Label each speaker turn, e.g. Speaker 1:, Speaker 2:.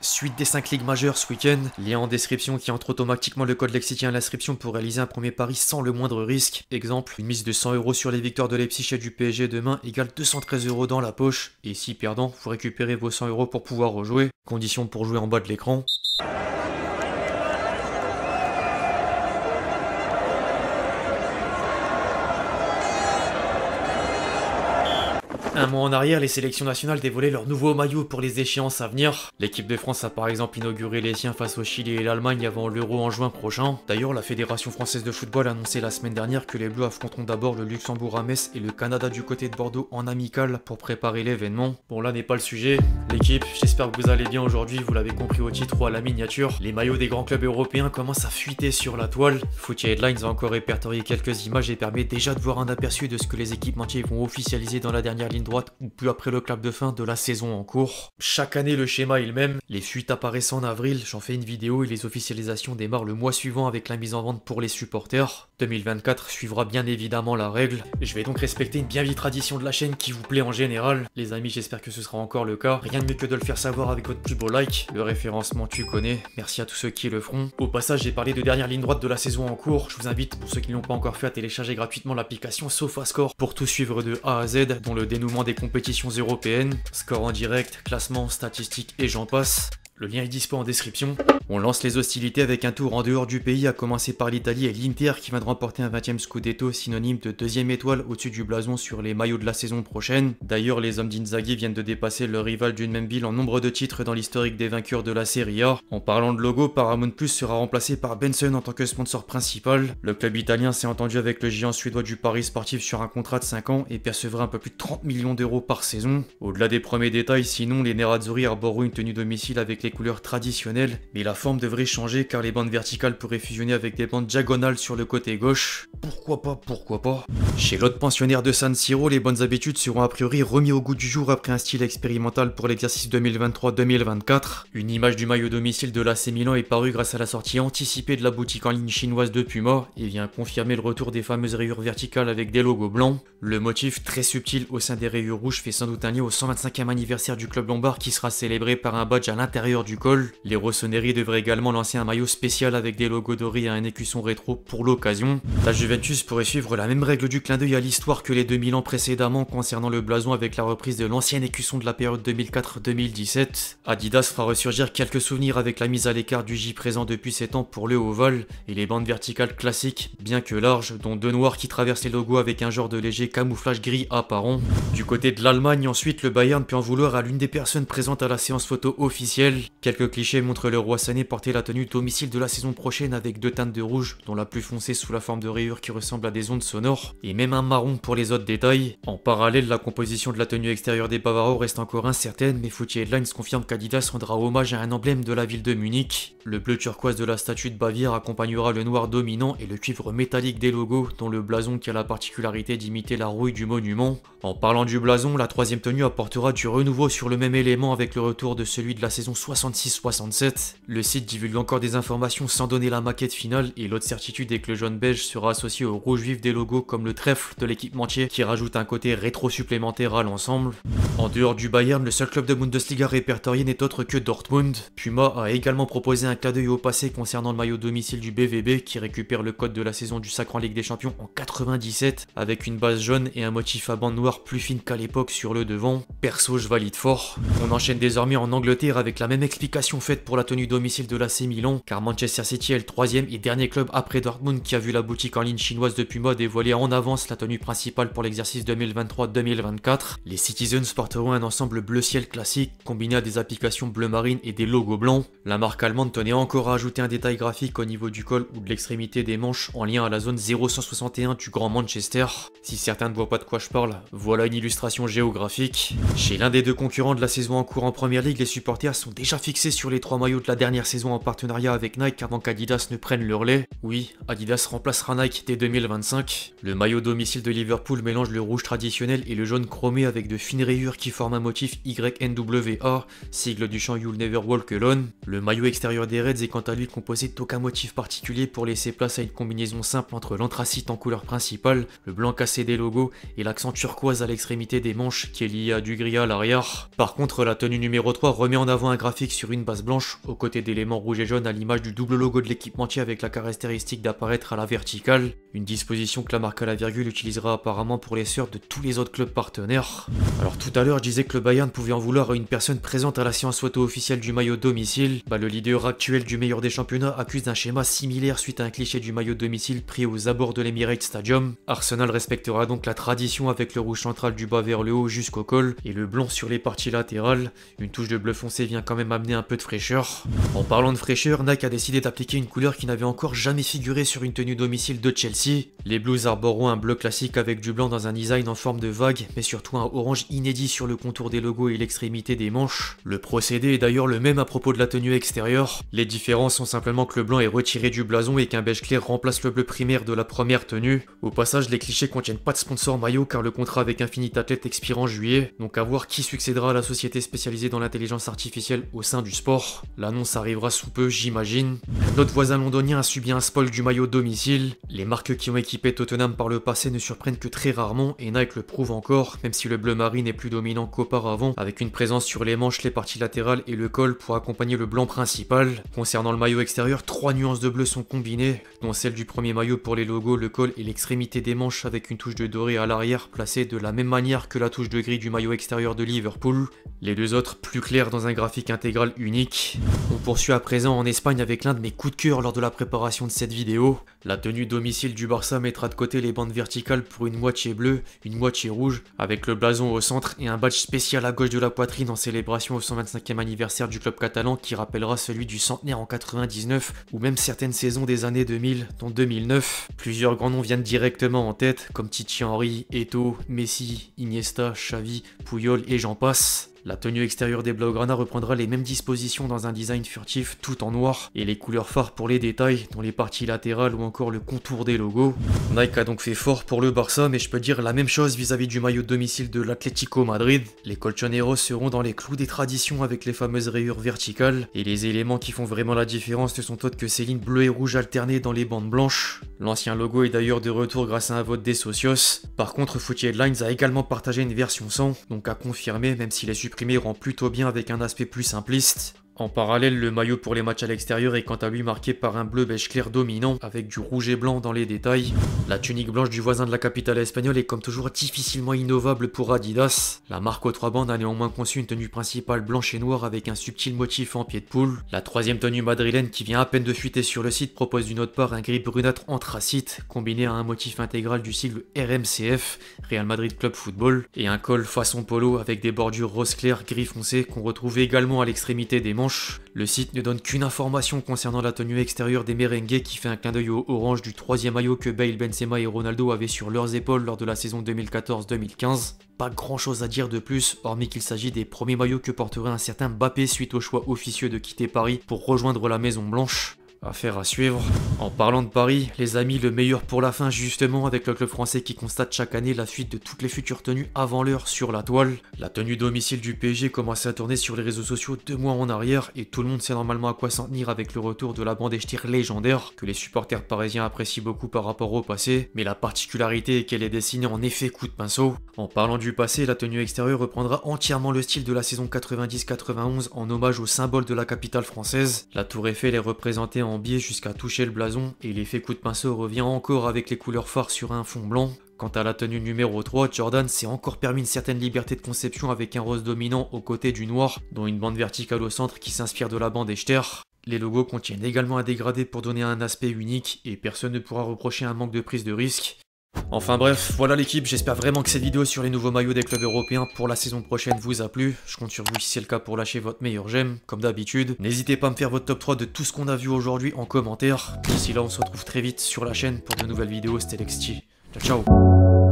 Speaker 1: Suite des 5 ligues majeures ce week-end, lien en description qui entre automatiquement le code Lexitien à l'inscription pour réaliser un premier pari sans le moindre risque. Exemple, une mise de 100 € sur les victoires de Leipzig et du PSG demain égale 213 € dans la poche. Et si perdant, vous récupérez vos 100 € pour pouvoir rejouer. Condition pour jouer en bas de l'écran. Un mois en arrière, les sélections nationales dévoilaient leur nouveau maillot pour les échéances à venir. L'équipe de France a par exemple inauguré les siens face au Chili et l'Allemagne avant l'Euro en juin prochain. D'ailleurs, la Fédération française de football a annoncé la semaine dernière que les Bleus affronteront d'abord le Luxembourg à Metz et le Canada du côté de Bordeaux en amical pour préparer l'événement. Bon, là n'est pas le sujet. L'équipe, j'espère que vous allez bien aujourd'hui, vous l'avez compris au titre ou à la miniature. Les maillots des grands clubs européens commencent à fuiter sur la toile. Footy Headlines a encore répertorié quelques images et permet déjà de voir un aperçu de ce que les équipementiers vont officialiser dans la dernière ligne droite ou peu après le clap de fin de la saison en cours. Chaque année le schéma est le même, les fuites apparaissent en avril, j'en fais une vidéo et les officialisations démarrent le mois suivant avec la mise en vente pour les supporters. 2024 suivra bien évidemment la règle. Je vais donc respecter une bien vieille tradition de la chaîne qui vous plaît en général. Les amis, j'espère que ce sera encore le cas. Rien de mieux que de le faire savoir avec votre plus beau like. Le référencement tu connais, merci à tous ceux qui le feront. Au passage, j'ai parlé de dernière ligne droite de la saison en cours. Je vous invite, pour ceux qui ne l'ont pas encore fait, à télécharger gratuitement l'application SofaScore pour tout suivre de A à Z, dont le dénouement des compétitions européennes, score en direct, classement, statistiques et j'en passe. Le lien est dispo en description. On lance les hostilités avec un tour en dehors du pays, à commencer par l'Italie et l'Inter qui vient de remporter un 20e Scudetto, synonyme de deuxième étoile au-dessus du blason sur les maillots de la saison prochaine. D'ailleurs, les hommes d'Inzaghi viennent de dépasser leur rival d'une même ville en nombre de titres dans l'historique des vainqueurs de la Serie A. En parlant de logo, Paramount Plus sera remplacé par Benson en tant que sponsor principal. Le club italien s'est entendu avec le géant suédois du Paris sportif sur un contrat de 5 ans et percevra un peu plus de 30 millions d'euros par saison. Au-delà des premiers détails, sinon, les Nerazzurri arboreront une tenue domicile avec les couleurs traditionnelles, mais la forme devrait changer car les bandes verticales pourraient fusionner avec des bandes diagonales sur le côté gauche. Pourquoi pas. Chez l'autre pensionnaire de San Siro, les bonnes habitudes seront a priori remis au goût du jour après un style expérimental pour l'exercice 2023-2024. Une image du maillot domicile de l'AC Milan est parue grâce à la sortie anticipée de la boutique en ligne chinoise de Puma et vient confirmer le retour des fameuses rayures verticales avec des logos blancs. Le motif très subtil au sein des rayures rouges fait sans doute un lien au 125e anniversaire du club lombard qui sera célébré par un badge à l'intérieur du col. Les Rossoneri devraient également lancer un maillot spécial avec des logos dorés et un écusson rétro pour l'occasion. La Juventus pourrait suivre la même règle du clin d'œil à l'histoire que les 2000 ans précédemment concernant le blason avec la reprise de l'ancien écusson de la période 2004-2017. Adidas fera ressurgir quelques souvenirs avec la mise à l'écart du J présent depuis 7 ans pour le ovale et les bandes verticales classiques, bien que larges, dont deux noirs qui traversent les logos avec un genre de léger camouflage gris apparent. Du côté de l'Allemagne ensuite, le Bayern peut en vouloir à l'une des personnes présentes à la séance photo officielle. Quelques clichés montrent le roi Sané porter la tenue domicile de la saison prochaine avec deux teintes de rouge, dont la plus foncée sous la forme de rayures qui ressemblent à des ondes sonores, et même un marron pour les autres détails. En parallèle, la composition de la tenue extérieure des Bavarois reste encore incertaine, mais Footy Headlines confirme qu'Adidas rendra hommage à un emblème de la ville de Munich. Le bleu turquoise de la statue de Bavière accompagnera le noir dominant et le cuivre métallique des logos, dont le blason qui a la particularité d'imiter la rouille du monument. En parlant du blason, la troisième tenue apportera du renouveau sur le même élément avec le retour de celui de la saison 66-67. Le site divulgue encore des informations sans donner la maquette finale et l'autre certitude est que le jaune beige sera associé au rouge vif des logos comme le trèfle de l'équipementier qui rajoute un côté rétro supplémentaire à l'ensemble. En dehors du Bayern, le seul club de Bundesliga répertorié n'est autre que Dortmund. Puma a également proposé un clin d'œil au passé concernant le maillot domicile du BVB qui récupère le code de la saison du sacre en Ligue des Champions en 97 avec une base jaune et un motif à bande noire plus fine qu'à l'époque sur le devant. Perso, je valide fort. On enchaîne désormais en Angleterre avec la même explication faite pour la tenue domicile de l'AC Milan, car Manchester City est le troisième et dernier club après Dortmund qui a vu la boutique en ligne chinoise de Puma dévoiler en avance la tenue principale pour l'exercice 2023-2024. Les Citizens porteront un ensemble bleu ciel classique, combiné à des applications bleu marine et des logos blancs. La marque allemande tenait encore à ajouter un détail graphique au niveau du col ou de l'extrémité des manches en lien à la zone 0161 du Grand Manchester. Si certains ne voient pas de quoi je parle, voilà une illustration géographique. Chez l'un des deux concurrents de la saison en cours en Première Ligue, les supporters sont déjà fixés sur les trois maillots de la dernière saison en partenariat avec Nike avant qu'Adidas ne prenne le relais. Oui, Adidas remplacera Nike dès 2025. Le maillot domicile de Liverpool mélange le rouge traditionnel et le jaune chromé avec de fines rayures qui forment un motif YNWA, sigle du chant You'll Never Walk Alone. Le maillot extérieur des Reds est quant à lui composé d'aucun motif particulier pour laisser place à une combinaison simple entre l'anthracite en couleur principale, le blanc cassé des logos et l'accent turquoise à l'extrémité des manches qui est lié à du gris à l'arrière. Par contre, la tenue numéro 3 remet en avant un graphique graphique sur une base blanche, aux côtés d'éléments rouges et jaunes à l'image du double logo de l'équipementier avec la caractéristique d'apparaître à la verticale, une disposition que la marque à la virgule utilisera apparemment pour les shirts de tous les autres clubs partenaires. Alors tout à l'heure je disais que le Bayern pouvait en vouloir à une personne présente à la séance photo officielle du maillot domicile, le leader actuel du meilleur des championnats accuse d'un schéma similaire suite à un cliché du maillot domicile pris aux abords de l'Emirates Stadium. Arsenal respectera donc la tradition avec le rouge central du bas vers le haut jusqu'au col et le blanc sur les parties latérales. Une touche de bleu foncé vient quand même amener un peu de fraîcheur. En parlant de fraîcheur, Nike a décidé d'appliquer une couleur qui n'avait encore jamais figuré sur une tenue domicile de Chelsea. Les Blues arboreront un bleu classique avec du blanc dans un design en forme de vague, mais surtout un orange inédit sur le contour des logos et l'extrémité des manches. Le procédé est d'ailleurs le même à propos de la tenue extérieure. Les différences sont simplement que le blanc est retiré du blason et qu'un beige clair remplace le bleu primaire de la première tenue. Au passage, les clichés contiennent pas de sponsor maillot car le contrat avec Infinite Athlete expire en juillet, donc à voir qui succédera à la société spécialisée dans l'intelligence artificielle au sein du sport. L'annonce arrivera sous peu, j'imagine. Notre voisin londonien a subi un spoil du maillot domicile. Les marques qui ont équipé Tottenham par le passé ne surprennent que très rarement et Nike le prouve encore, même si le bleu marine est plus dominant qu'auparavant, avec une présence sur les manches, les parties latérales et le col pour accompagner le blanc principal. Concernant le maillot extérieur, 3 nuances de bleu sont combinées, dont celle du premier maillot pour les logos, le col et l'extrémité des manches avec une touche de doré à l'arrière placée de la même manière que la touche de gris du maillot extérieur de Liverpool. Les deux autres plus clairs dans un graphique intégral unique. On poursuit à présent en Espagne avec l'un de mes coups de cœur lors de la préparation de cette vidéo. La tenue domicile du Barça mettra de côté les bandes verticales pour une moitié bleue, une moitié rouge, avec le blason au centre et un badge spécial à gauche de la poitrine en célébration au 125e anniversaire du club catalan qui rappellera celui du centenaire en 99 ou même certaines saisons des années 2000, dont 2009. Plusieurs grands noms viennent directement en tête, comme Thierry Henry, Eto'o, Messi, Iniesta, Xavi, Puyol et j'en passe. La tenue extérieure des Blaugrana reprendra les mêmes dispositions dans un design furtif tout en noir et les couleurs phares pour les détails, dont les parties latérales ou encore le contour des logos. Nike a donc fait fort pour le Barça, mais je peux dire la même chose vis-à-vis du maillot de domicile de l'Atlético Madrid. Les colchoneros seront dans les clous des traditions avec les fameuses rayures verticales et les éléments qui font vraiment la différence ne sont autres que ces lignes bleues et rouges alternées dans les bandes blanches. L'ancien logo est d'ailleurs de retour grâce à un vote des socios. Par contre, Footy Headlines a également partagé une version sans, donc à confirmer même s'il est supprimé rend plutôt bien avec un aspect plus simpliste. En parallèle, le maillot pour les matchs à l'extérieur est quant à lui marqué par un bleu beige clair dominant avec du rouge et blanc dans les détails. La tunique blanche du voisin de la capitale espagnole est comme toujours difficilement innovable pour Adidas. La marque aux 3 bandes a néanmoins conçu une tenue principale blanche et noire avec un subtil motif en pied de poule. La troisième tenue madrilène qui vient à peine de fuiter sur le site propose d'une autre part un gris brunâtre anthracite combiné à un motif intégral du sigle RMCF, Real Madrid Club Football, et un col façon polo avec des bordures rose clair gris foncé qu'on retrouve également à l'extrémité des manches. Le site ne donne qu'une information concernant la tenue extérieure des merengues qui fait un clin d'œil au orange du troisième maillot que Bale, Benzema et Ronaldo avaient sur leurs épaules lors de la saison 2014-2015. Pas grand chose à dire de plus, hormis qu'il s'agit des premiers maillots que porterait un certain Mbappé suite au choix officieux de quitter Paris pour rejoindre la Maison Blanche. Affaire à suivre. En parlant de Paris, les amis, le meilleur pour la fin justement avec le club français qui constate chaque année la fuite de toutes les futures tenues avant l'heure sur la toile. La tenue domicile du PSG commençait à tourner sur les réseaux sociaux 2 mois en arrière et tout le monde sait normalement à quoi s'en tenir avec le retour de la bande tir légendaire que les supporters parisiens apprécient beaucoup par rapport au passé, mais la particularité est qu'elle est dessinée en effet coup de pinceau. En parlant du passé, la tenue extérieure reprendra entièrement le style de la saison 90-91 en hommage au symbole de la capitale française. La tour Eiffel est représentée en biais jusqu'à toucher le blason et l'effet coup de pinceau revient encore avec les couleurs phares sur un fond blanc. Quant à la tenue numéro 3, Jordan s'est encore permis une certaine liberté de conception avec un rose dominant aux côtés du noir, dont une bande verticale au centre qui s'inspire de la bande Echter. Les logos contiennent également un dégradé pour donner un aspect unique et personne ne pourra reprocher un manque de prise de risque. Enfin bref, voilà l'équipe, j'espère vraiment que cette vidéo sur les nouveaux maillots des clubs européens pour la saison prochaine vous a plu. Je compte sur vous si c'est le cas pour lâcher votre meilleur j'aime, comme d'habitude. N'hésitez pas à me faire votre top 3 de tout ce qu'on a vu aujourd'hui en commentaire. D'ici là, on se retrouve très vite sur la chaîne pour de nouvelles vidéos, c'était Lexti. Ciao ciao.